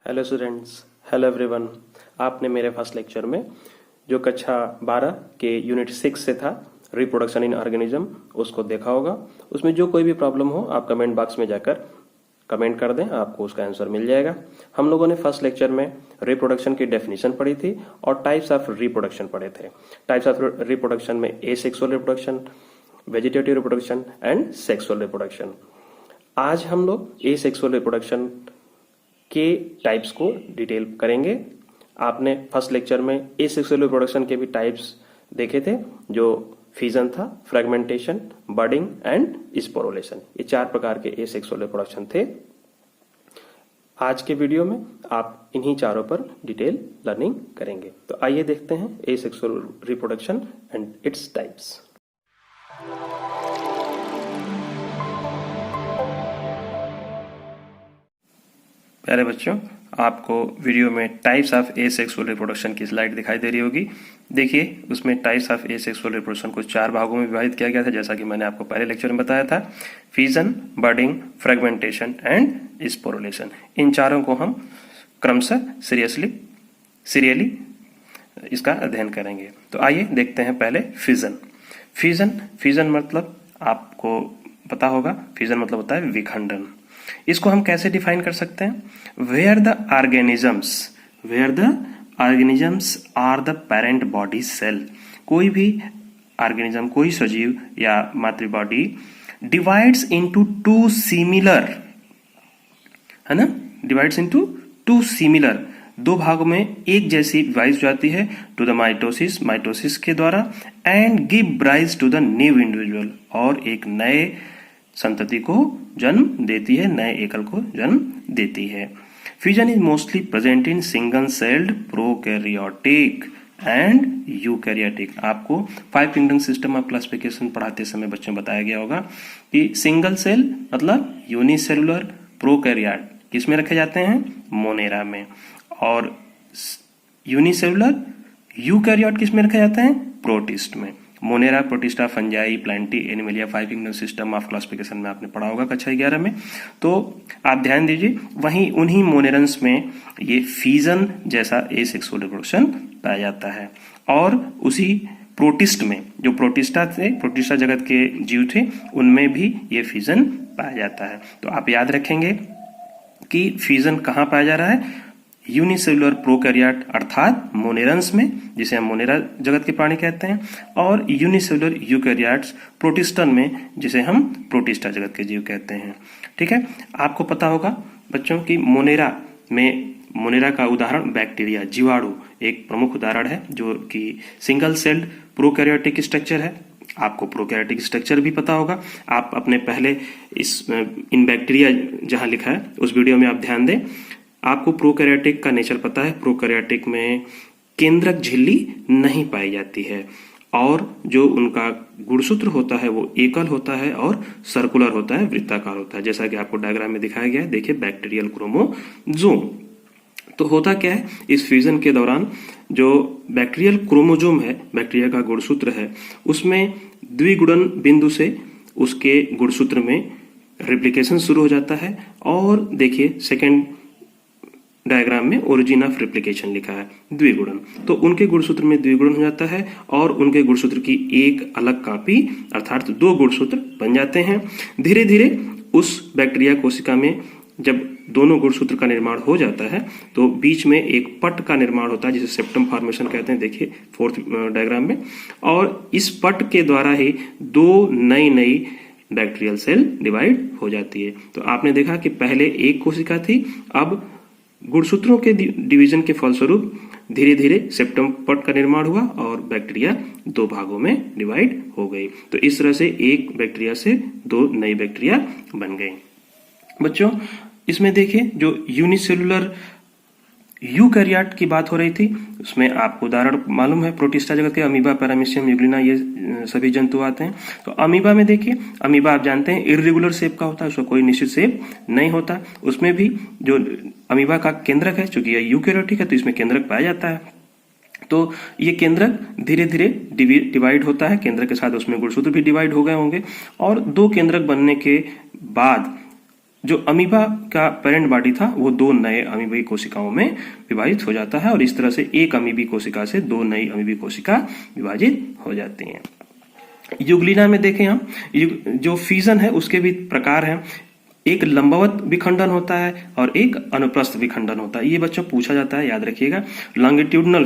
Hello students, hello everyone. आपने मेरे first lecture में जो कक्षा 12 के यूनिट 6 से था रिप्रोडक्शन इन ऑर्गेनिज्म उसको देखा होगा। उसमें जो कोई भी प्रॉब्लम हो आप कमेंट बॉक्स में जाकर कमेंट कर दें, आपको उसका आंसर मिल जाएगा। हम लोगों ने फर्स्ट लेक्चर में रिप्रोडक्शन की डेफिनेशन पढ़ी थी और टाइप्स ऑफ रिप्रोडक्शन पढ़े थे। टाइप्स ऑफ रिप्रोडक्शन में asexual reproduction, vegetative reproduction and sexual reproduction. आज हम लोग एसेक्सुअल रिप्रोडक्शन के टाइप्स को डिटेल करेंगे। आपने फर्स्ट लेक्चर में एसेक्सुअल रिप्रोडक्शन के भी टाइप्स देखे थे, जो फिजन था, फ्रेगमेंटेशन, बडिंग एंड स्पोरुलेशन। ये 4 प्रकार के एसेक्सुअल रिप्रोडक्शन थे। आज के वीडियो में आप इन्हीं चारों पर डिटेल लर्निंग करेंगे। तो आइए देखते हैं asexual reproduction and its types. प्यारे बच्चों, आपको वीडियो में टाइप्स ऑफ एसेक्सुअल रिप्रोडक्शन की स्लाइड दिखाई दे रही होगी। देखिए, उसमें टाइप्स ऑफ एसेक्सुअल रिप्रोडक्शन को 4 भागों में विभाजित किया गया था, जैसा कि मैंने आपको पहले लेक्चर में बताया था। Fission, budding, fragmentation and sporulation. इन चारों को हम क्रमशः सीरियली इसका अध्ययन करेंगे। तो आइए देखते हैं पहले फिजन। फिजन मतलब आपको पता होगा, फिजन मतलब होता है विखंडन। इसको हम कैसे डिफाइन कर सकते हैं? Where the organisms are the parent body cell. कोई भी ऑर्गेनिज्म, कोई सजीव या मातृ बॉडी डिवाइड्स इनटू 2 सिमिलर, है ना, डिवाइड्स इनटू 2 सिमिलर, 2 भागों में एक जैसी विभाजित हो जाती है टू द माइटोसिस के द्वारा, and give rise to the new individual, और एक नए संतति को जन्म देती है, नए एकल को जन्म देती है। Fusion is mostly present in single celled prokaryotic and eukaryotic. आपको 5 किंगडम सिस्टम ऑफ क्लासिफिकेशन पढ़ाते समय बच्चों बताया गया होगा कि सिंगल सेल मतलब यूनिसेलुलर, प्रोकैरियोट किस में रखे जाते हैं? मोनेरा में। और यूनिसेलुलर, यूकैरियोट किस में रखे जाते हैं? प्रोटिस्ट में। Monera, protista, fungi, Plantae, Animalia 5 kingdom system of classification में आपने पढ़ा होगा कक्षा 11 में। तो आप ध्यान दीजिए, वहीं उन्हीं मोनेरन्स में ये फिजन जैसा एसेक्सुअल रिप्रोडक्शन पाया जाता है। और उसी प्रोटिस्ट में, जो प्रोटिस्टा जगत के जीव थे, उनमें भी ये फिजन पाया जाता है। तो आप याद रखेंगे कि फिजन कहाँ पाया जा रहा है? यूनिसेलुलर प्रोकैरियोट अर्थात मोनेरन्स में, जिसे हम मोनेरा जगत के प्राणी कहते हैं, और यूनिसेलुलर यूकैरियोट्स प्रोटिस्टन में, जिसे हम प्रोटिस्टा जगत के जीव कहते हैं। ठीक है, आपको पता होगा बच्चों की मोनेरा का उदाहरण बैक्टीरिया, जीवाणु एक प्रमुख उदाहरण है, जो कि सिंगल सेल्ड प्रोकैरियोटिक स्ट्रक्चर है। आपको प्रोकैरियोटिक स्ट्रक्चर भी पता होगा। आप अपने पहले इन बैक्टीरिया जहां लिखा है उस वीडियो में आप ध्यान दें। आपको प्रोकैरियोटिक का नेचर पता है। प्रोकैरियोटिक में केंद्रक झिल्ली नहीं पाई जाती है, और जो उनका गुणसूत्र होता है वो एकल होता है और सर्कुलर होता है, वृत्ताकार होता है, जैसा कि आपको डायग्राम में दिखाया गया है। देखिए, बैक्टीरियल क्रोमोजोम। तो होता क्या है, इस फ्यूजन के दौरान जो बैक्टीरियल क्रोमोजोम है, बैक्टीरिया का गुणसूत्र है, उसमें द्विगुणन बिंदु से उसके गुणसूत्र में रेप्लिकेशन शुरू हो जाता है। और देखिए, सेकेंड डायग्राम में ओरिजिन ऑफ रेप्लिकेशन लिखा है, द्विगुणन। तो उनके गुणसूत्र में द्विगुणन हो जाता है, और उनके गुणसूत्र की एक अलग कॉपी अर्थात 2 गुणसूत्र बन जाते हैं। धीरे धीरे उस बैक्टीरिया कोशिका में जब दोनों गुणसूत्र का निर्माण हो जाता है, तो बीच में एक पट का निर्माण होता है, जिसे सेप्टम फॉर्मेशन कहते हैं। देखिए 4th डायग्राम में। और इस पट के द्वारा ही 2 नई बैक्टीरियल सेल डिवाइड हो जाती है। तो आपने देखा कि पहले एक कोशिका थी, अब गुणसूत्रों के डिवीजन के फलस्वरूप धीरे धीरे सेप्टम पट का निर्माण हुआ और बैक्टीरिया 2 भागों में डिवाइड हो गई। तो इस तरह से एक बैक्टीरिया से 2 नई बैक्टीरिया बन गई। बच्चों, इसमें देखिए, जो यूनिसेलुलर यूकैरियोट की बात हो रही थी, उसमें आपको उदाहरण मालूम है, प्रोटिस्टा जगत के अमीबा, पैरामीशियम, यूग्लिना, ये सभी जंतु आते हैं। तो अमीबा में देखिए, अमीबा आप जानते हैं इर्रेगुलर शेप का होता है, उसका कोई निश्चित शेप नहीं होता। उसमें भी जो अमीबा का केंद्रक है, चूंकि यह यूकैरियोटिक है तो इसमें केंद्रक पाया जाता है। तो ये केंद्रक धीरे धीरे डिवाइड होता है, केंद्रक के साथ उसमें गुणसूत्र भी डिवाइड हो गए होंगे, और 2 केंद्रक बनने के बाद जो अमीबा का पेरेंट बॉडी था वो दो नए अमीबी कोशिकाओं में विभाजित हो जाता है और इस तरह से एक अमीबी कोशिका से दो नई अमीबी कोशिका विभाजित हो जाती हैं। युग्लिना में देखें हम जो फिजन है उसके भी प्रकार हैं। एक लंबवत विखंडन होता है और एक अनुप्रस्थ विखंडन होता है। ये बच्चों पूछा जाता है, याद रखिएगा। लॉन्गिट्यूडनल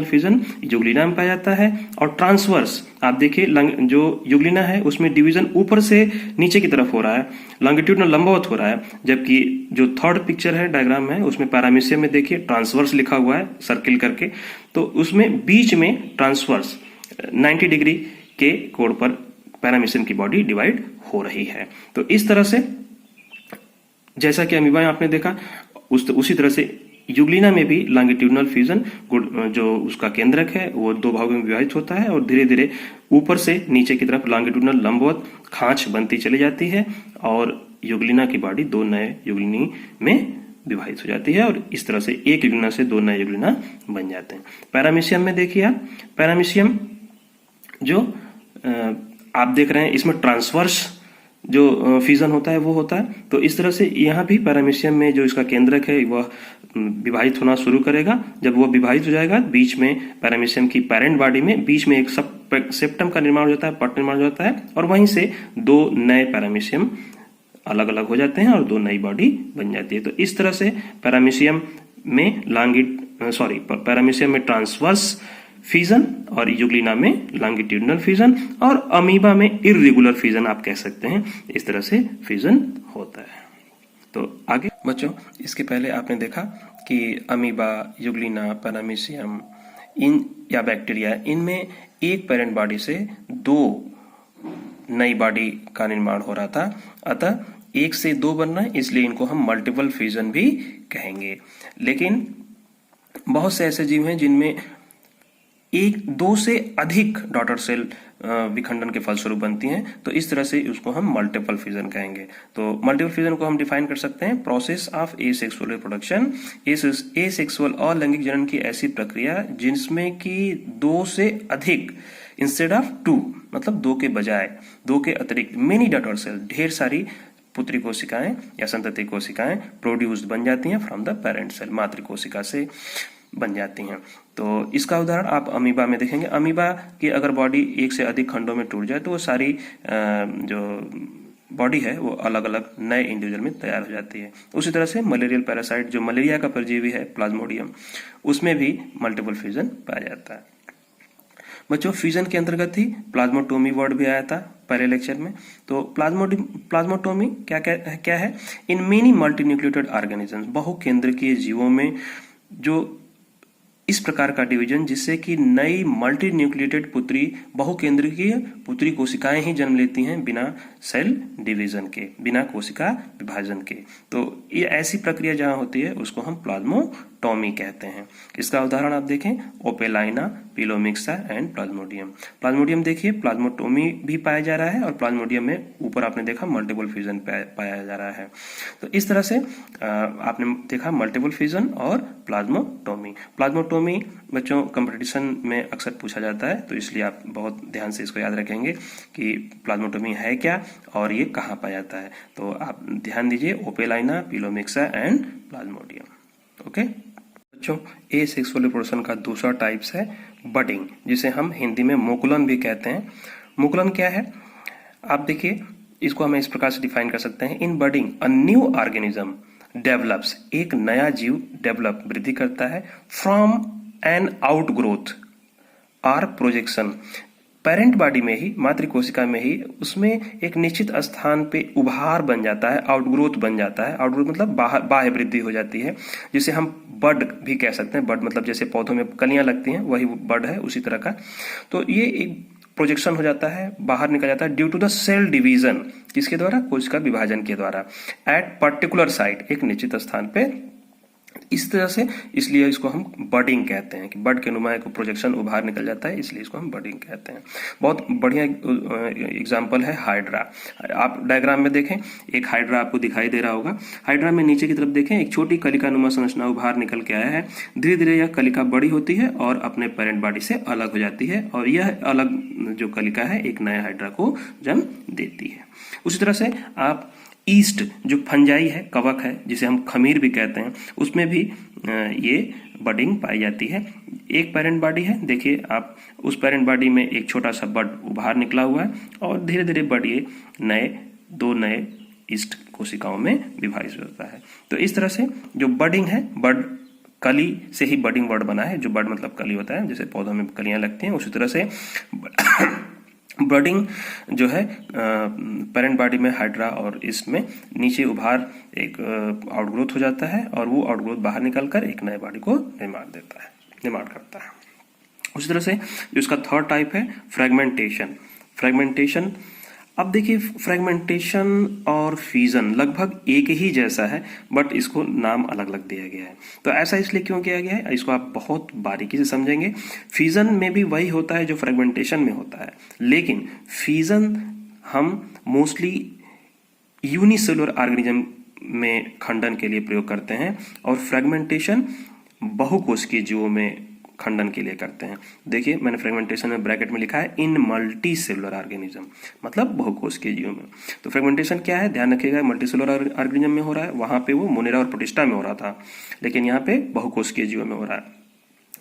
फिजन युग्लिना में पाया जाता है और ट्रांसवर्स आप देखिए जो युग्लिना है उसमें डिवीजन ऊपर से नीचे की तरफ हो रहा है, लॉन्गिट्यूडनल लंबवत हो रहा है, जबकि जो थर्ड पिक्चर है डायग्राम है उसमें पैरामीशियम में देखिए ट्रांसवर्स लिखा हुआ है सर्किल करके, तो उसमें बीच में ट्रांसवर्स 90 डिग्री के कोण पर पैरामीशियम की बॉडी डिवाइड हो रही है। तो इस तरह से जैसा कि अमीबा में आपने देखा उसी तरह से युग्लिना में भी लॉन्गिट्यूडनल फ्यूजन जो उसका केंद्रक है वो दो भागों में विभाजित होता है और धीरे धीरे ऊपर से नीचे की तरफ लॉन्गिट्यूडनल लंबवत खांच बनती चली जाती है और युग्लिना की बॉडी दो नए युग्लिनी में विभाजित हो जाती है और इस तरह से एक युग्लिना से दो नए युग्लिना बन जाते हैं। पैरामीशियम में देखिए आप, पैरामीशियम जो आप देख रहे हैं इसमें ट्रांसवर्स जो फ्यूजन होता है वो होता है। तो इस तरह से यहाँ भी पैरामीशियम में जो इसका केंद्रक है वह विभाजित होना शुरू करेगा। जब वो विभाजित हो जाएगा बीच में पैरामीशियम की पेरेंट बॉडी में बीच में एक सेप्टम का निर्माण हो जाता है, पट निर्माण हो जाता है और वहीं से दो नए पैरामीशियम अलग अलग हो जाते हैं और दो नई बॉडी बन जाती है। तो इस तरह से पैरामीशियम में ट्रांसवर्स फ्यूजन और युग्लिना में लॉन्गिट्यूडनल फ्यूजन और अमीबा में इर्रेगुलर फ्यूजन आप कह सकते हैं। इस तरह से फ्यूजन होता है। तो आगे बच्चों, इसके पहले आपने देखा कि अमीबा, युग्लिना, पैरामीशियम इन या बैक्टीरिया इनमें एक पेरेंट बॉडी से दो नई बॉडी का निर्माण हो रहा था, अतः एक से दो बनना है, इसलिए इनको हम मल्टीपल फ्यूजन भी कहेंगे। लेकिन बहुत से ऐसे जीव हैं जिनमें एक दो से अधिक डॉटर सेल विखंडन के फलस्वरूप बनती हैं, तो इस तरह से उसको हम मल्टीपल फ्यूजन कहेंगे। तो मल्टीपल फ्यूजन को हम डिफाइन कर सकते हैं, process of asexual reproduction, asexual अलैंगिक जनन की ऐसी प्रक्रिया जिसमें कि दो से अधिक इंस्टेड ऑफ टू, मतलब दो के बजाय, दो के अतिरिक्त मेनी डॉटर सेल, ढेर सारी पुत्री कोशिकाएं या संतति कोशिकाएं प्रोड्यूस्ड बन जाती हैं फ्रॉम द पेरेंट सेल, मातृ कोशिका से बन जाती हैं। तो इसका उदाहरण आप अमीबा में देखेंगे। अमीबा की अगर बॉडी एक से अधिक खंडों में टूट जाए तो वो सारी जो बॉडी है वो अलग अलग नए इंडिविजुअल में तैयार हो जाती है। उसी तरह से मलेरियल पैरासाइट जो मलेरिया का परजीवी है प्लाज्मोडियम, उसमें भी मल्टीपल फ्यूजन पाया जाता है। बच्चों, फ्यूजन के अंतर्गत ही प्लाज्मोटोमी वर्ड भी आया था पहले लेक्चर में। तो प्लाज्मोटोमी क्या है? इन मेनी मल्टीन्यूक्लिएटेड ऑर्गेनिजम्स, बहुकेंद्रकीय जीवों में जो इस प्रकार का डिवीजन जिससे कि नई मल्टी न्यूक्लिएटेड बहुकेंद्रीय पुत्री कोशिकाएं ही जन्म लेती हैं बिना सेल डिवीजन के, बिना कोशिका विभाजन के। तो ये ऐसी प्रक्रिया जहां होती है उसको हम प्लाज्मोटोमी कहते हैं। इसका उदाहरण आप देखें, ओपेलाइना, पिलोमिक्सा एंड प्लाज्मोडियम। प्लाज्मोडियम देखिए, प्लाज्मोटोमी भी पाया जा रहा है और प्लाज्मोडियम में ऊपर आपने देखा मल्टीपल फ्यूजन पाया जा रहा है। तो इस तरह से आपने देखा मल्टीपल फ्यूजन और प्लाज्मोटोमी। प्लाज्मोटोमी बच्चों कंपटीशन में अक्सर पूछा जाता है, तो इसलिए आप बहुत ध्यान से इसको याद रखेंगे कि प्लाज्मोटोमी है क्या और ये कहाँ पाया जाता है। तो आप ध्यान दीजिए, ओपेलाइना, पिलोमिक्सा एंड प्लाज्मोडियम। ओके बच्चों, एसेक्सुअल रिप्रोडक्शन का दूसरा टाइप्स है बडिंग, जिसे हम हिंदी में मुकुलन भी कहते हैं। मुकुलन क्या है? आप देखिए, इसको हम इस प्रकार से डिफाइन कर सकते हैं। In budding a new organism develops, एक नया जीव डेवलप वृद्धि करता है फ्रॉम एन आउटग्रोथ और प्रोजेक्शन, पेरेंट बॉडी में ही, मातृ कोशिका में ही उसमें एक निश्चित स्थान पे उभार बन जाता है, आउटग्रोथ बन जाता है। आउटग्रोथ मतलब बाह्य वृद्धि हो जाती है, जिसे हम बड भी कह सकते हैं। बड मतलब जैसे पौधों में कलियां लगती हैं, वही बड है, उसी तरह का। तो ये एक प्रोजेक्शन हो जाता है, बाहर निकल जाता है due to the cell division, किसके द्वारा? कोशिका विभाजन के द्वारा, एट पर्टिकुलर साइट, एक निश्चित स्थान पे। इस तरह से, इसलिए इसको हम बडिंग कहते हैं कि बड के नुमा को प्रोजेक्शन उभार निकल जाता है, इसलिए इसको हम बडिंग कहते हैं। बहुत बढ़िया एग्जांपल है हाइड्रा। आप डायग्राम में देखें, एक हाइड्रा आपको दिखाई दे रहा होगा। हाइड्रा में नीचे की तरफ देखें, एक छोटी कलिका नुमा संरचना उभार निकल के आया है। धीरे धीरे यह कलिका बड़ी होती है और अपने पेरेंट बॉडी से अलग हो जाती है और यह अलग जो कलिका है एक नया हाइड्रा को जन्म देती है। उसी तरह से आप ईस्ट जो फंजाई है, कवक है, जिसे हम खमीर भी कहते हैं, उसमें भी ये बडिंग पाई जाती है। एक पेरेंट बॉडी है, देखिए आप, उस पेरेंट बॉडी में एक छोटा सा बड बाहर निकला हुआ है और धीरे धीरे बड ये दो नए ईस्ट कोशिकाओं में विभाजित होता है। तो इस तरह से जो बडिंग है, बड कली से ही बडिंग वर्ड बना है, जो बड मतलब कली होता है, जैसे पौधों में कलियां लगती हैं, उसी तरह से बडिंग जो है पेरेंट बॉडी में हाइड्रा और इसमें नीचे उभार एक आउटग्रोथ हो जाता है और वो आउटग्रोथ बाहर निकलकर एक नए बॉडी को निर्माण करता है। उसी तरह से जो इसका थर्ड टाइप है फ्रेगमेंटेशन। अब देखिए, फ्रेगमेंटेशन और फ्यूजन लगभग एक ही जैसा है, बट इसको नाम अलग अलग दिया गया है। तो ऐसा इसलिए क्यों किया गया है, इसको आप बहुत बारीकी से समझेंगे। फ्यूजन में भी वही होता है जो फ्रेगमेंटेशन में होता है, लेकिन फ्यूजन हम मोस्टली यूनिसेलुलर ऑर्गेनिज्म में खंडन के लिए प्रयोग करते हैं और फ्रेगमेंटेशन बहुकोशिकीय जीवों में खंडन के लिए करते हैं। देखिए, मैंने फ्रेगमेंटेशन में ब्रैकेट में लिखा है इन मल्टी सेलुलर ऑर्गेनिज्म, मतलब बहुकोशिकीय जीवों में। तो फ्रेगमेंटेशन क्या है, ध्यान रखिएगा, मल्टी सेलुलर ऑर्गेनिज्म में हो रहा है, वहां पे वो मोनेरा और प्रोटिस्टा में हो रहा था, लेकिन यहाँ पे बहुकोशिकीय जीवों में हो रहा है।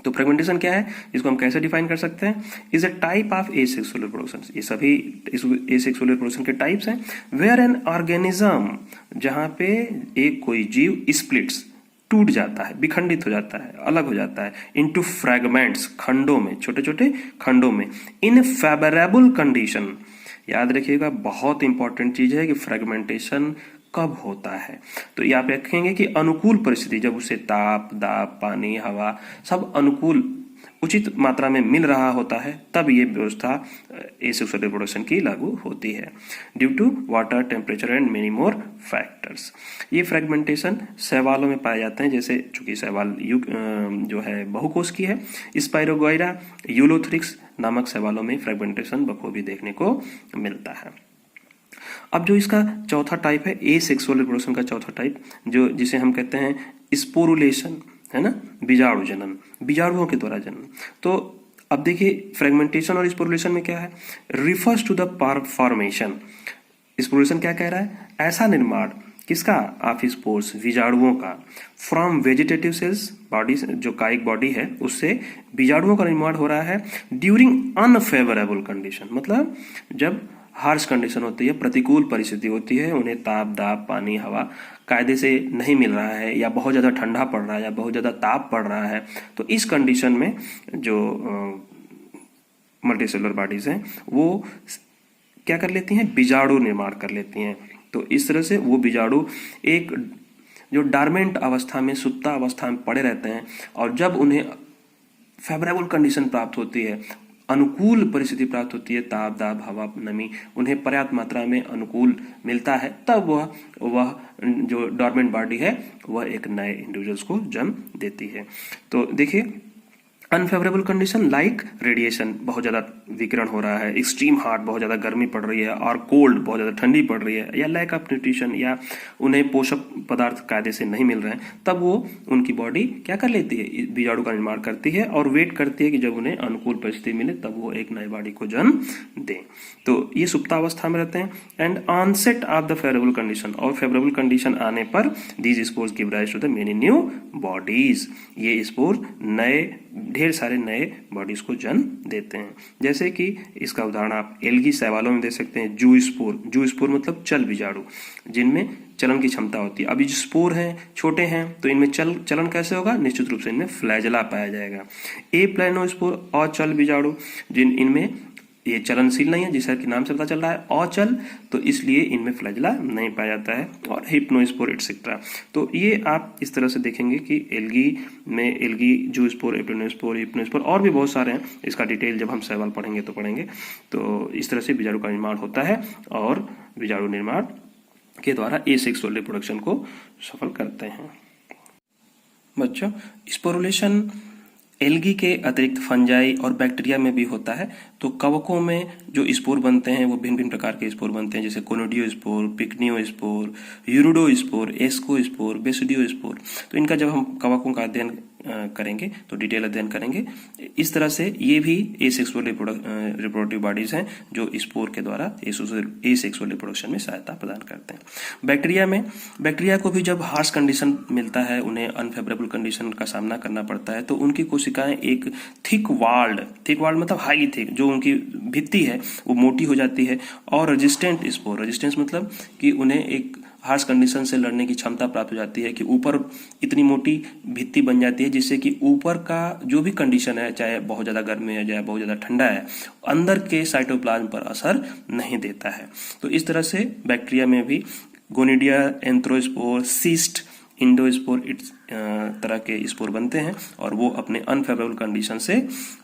तो फ्रेगमेंटेशन क्या है, इसको हम कैसे डिफाइन कर सकते हैं, is a type of asexual reproduction. ये सभी एसेक्सुअल रिप्रोडक्शन के टाइप्स हैं। वेयर एन ऑर्गेनिज्म, जहां पे एक कोई जीव स्प्लिट्स, टूट जाता है, विखंडित हो जाता है, अलग हो जाता है, इनटू फ्रैगमेंट्स, खंडों में, छोटे छोटे खंडों में, इन फेवरेबल कंडीशन। याद रखिएगा, बहुत इंपॉर्टेंट चीज है कि फ्रेगमेंटेशन कब होता है। तो ये आप रखेंगे कि अनुकूल परिस्थिति, जब उसे ताप, दाब, पानी, हवा सब अनुकूल उचित मात्रा में मिल रहा होता है, तब ये व्यवस्था एसेक्सुअल रिप्रोडक्शन की लागू होती है, due to water, temperature and many more factors. ये फ्रेगमेंटेशन शैवालों में पाए जाते हैं, जैसे चूंकि शैवाल युग जो है बहुकोश की है, स्पाइरोगोइरा, यूलोथ्रिक्स नामक शैवालों में फ्रेगमेंटेशन बखूबी देखने को मिलता है। अब जो इसका चौथा टाइप है, एसेक्सुअल रिप्रोडक्शन का चौथा टाइप, जो जिसे हम कहते हैं स्पोरुलेशन, है ना, बीजाणु जनन, बीजाणुओं के द्वारा जनन। तो अब देखिए, फ्रेगमेंटेशन और स्पोरुलेशन में क्या है, refers to the formation. Sporulation क्या कह रहा है, ऐसा निर्माण किसका, ऑफ स्पोर्स, बीजाणुओं का, फ्रॉम वेजिटेटिव सेल्स, बॉडी जो कायिक बॉडी है उससे बीजाणुओं का निर्माण हो रहा है ड्यूरिंग अनफेवरेबल कंडीशन। मतलब जब हार्श कंडीशन होती है, प्रतिकूल परिस्थिति होती है, उन्हें ताप, दाब, पानी, हवा कायदे से नहीं मिल रहा है, या बहुत ज्यादा ठंडा पड़ रहा है, या बहुत ज्यादा ताप पड़ रहा है, तो इस कंडीशन में जो मल्टीसेलुलर बॉडीज हैं वो क्या कर लेती हैं, बीजाणु निर्माण कर लेती हैं। तो इस तरह से वो बीजाणु एक जो डॉर्मेंट अवस्था में, सुप्ता अवस्था में पड़े रहते हैं, और जब उन्हें फेवरेबल कंडीशन प्राप्त होती है, अनुकूल परिस्थिति प्राप्त होती है, ताप, दाब, हवा, नमी उन्हें पर्याप्त मात्रा में अनुकूल मिलता है, तब वह जो डॉर्मेंट बॉडी है वह एक नए इंडिविजुअल्स को जन्म देती है। तो देखिए, अनफेवरेबल कंडीशन लाइक रेडिएशन, बहुत ज्यादा विकिरण हो रहा है, एक्सट्रीम हॉट, बहुत ज्यादा गर्मी पड़ रही है, और कोल्ड, बहुत ज्यादा ठंडी पड़ रही है, या लैक ऑफ न्यूट्रिशन, या उन्हें पोषक पदार्थ कायदे से नहीं मिल रहे हैं, तब वो उनकी बॉडी क्या कर लेती है, बीजाणु का निर्माण करती है और वेट करती है कि जब उन्हें अनुकूल परिस्थिति मिले तब वो एक नई बॉडी को जन्म दें। तो ये सुप्तावस्था में रहते हैं। And onset of the favourable condition, और फेवरेबल कंडीशन आने पर these spores give rise to the many new bodies. ये स्पोर ढेर सारे नए बॉडीज को जन्म देते हैं। जैसे कि इसका उदाहरण आप एल्गी शैवालों में दे सकते हैं, जू स्पोर मतलब चल बीजाणु, जिनमें चलन की क्षमता होती है। अभी जो स्पोर हैं छोटे हैं, तो इनमें चलन कैसे होगा, निश्चित रूप से इनमें फ्लैजला पाया जाएगा। ए प्लेनोस्पोर अचल बीजाणु, जिन इनमें ये चलनशील नहीं है, जैसा कि नाम से पता चल रहा है अचल, तो इसलिए इनमें फ्लैजला नहीं पाया जाता है। और हिप्नोस्पोर एटसेट्रा। तो ये आप इस तरह से देखेंगे कि एल्गी में एल्गी, जूस्पोर, एप्लेनोस्पोर, हिप्नोस्पोर और भी बहुत सारे हैं। इसका डिटेल जब हम सवाल पढ़ेंगे तो पढ़ेंगे। तो इस तरह से बीजाणु का निर्माण होता है, और बीजाणु निर्माण के द्वारा एसेक्सुअल रिप्रोडक्शन को सफल करते हैं। बच्चों, स्पोरुलेशन एल्गी के अतिरिक्त फंजाई और बैक्टीरिया में भी होता है। तो कवकों में जो स्पोर बनते हैं वो भिन्न भिन्न प्रकार के स्पोर बनते हैं, जैसे conidiospore, pycniospore, urediospore, ascospore, basidiospore. तो इनका जब हम कवकों का अध्ययन करेंगे तो डिटेल अध्ययन करेंगे। इस तरह से ये भी एसेक्सुअल रिप्रोडक्टिव बॉडीज हैं जो स्पोर के द्वारा एसेक्सुअल रिप्रोडक्शन में सहायता प्रदान करते हैं। बैक्टीरिया को भी जब हार्श कंडीशन मिलता है, उन्हें अनफेवरेबल कंडीशन का सामना करना पड़ता है, तो उनकी कोशिकाएं एक थिक वाल्ड मतलब हाईली थिक, जो उनकी भित्ति है वो मोटी हो जाती है, और रेजिस्टेंट स्पोर, रेजिस्टेंस मतलब कि उन्हें एक हार्श कंडीशन से लड़ने की क्षमता प्राप्त हो जाती है कि ऊपर इतनी मोटी भित्ति बन जाती है जिससे कि ऊपर का जो भी कंडीशन है, चाहे बहुत ज़्यादा गर्मी है, चाहे बहुत ज़्यादा ठंडा है, अंदर के साइटोप्लाज्म पर असर नहीं देता है। तो इस तरह से बैक्टीरिया में भी गोनिडिया, एंथ्रोस्पोर, सिस्ट, इंडोस्पोर इस तरह के स्पोर बनते हैं, और वो अपने अनफेवरेबल कंडीशन से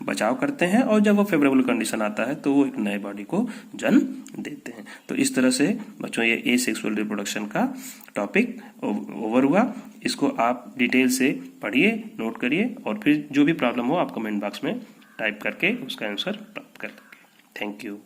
बचाव करते हैं, और जब वो फेवरेबल कंडीशन आता है तो वो एक नए बॉडी को जन्म देते हैं। तो इस तरह से बच्चों ये एसेक्सुअल रिप्रोडक्शन का टॉपिक ओवर हुआ। इसको आप डिटेल से पढ़िए, नोट करिए, और फिर जो भी प्रॉब्लम हो आप कमेंट बॉक्स में टाइप करके उसका आंसर प्राप्त कर लेंगे। Thank you.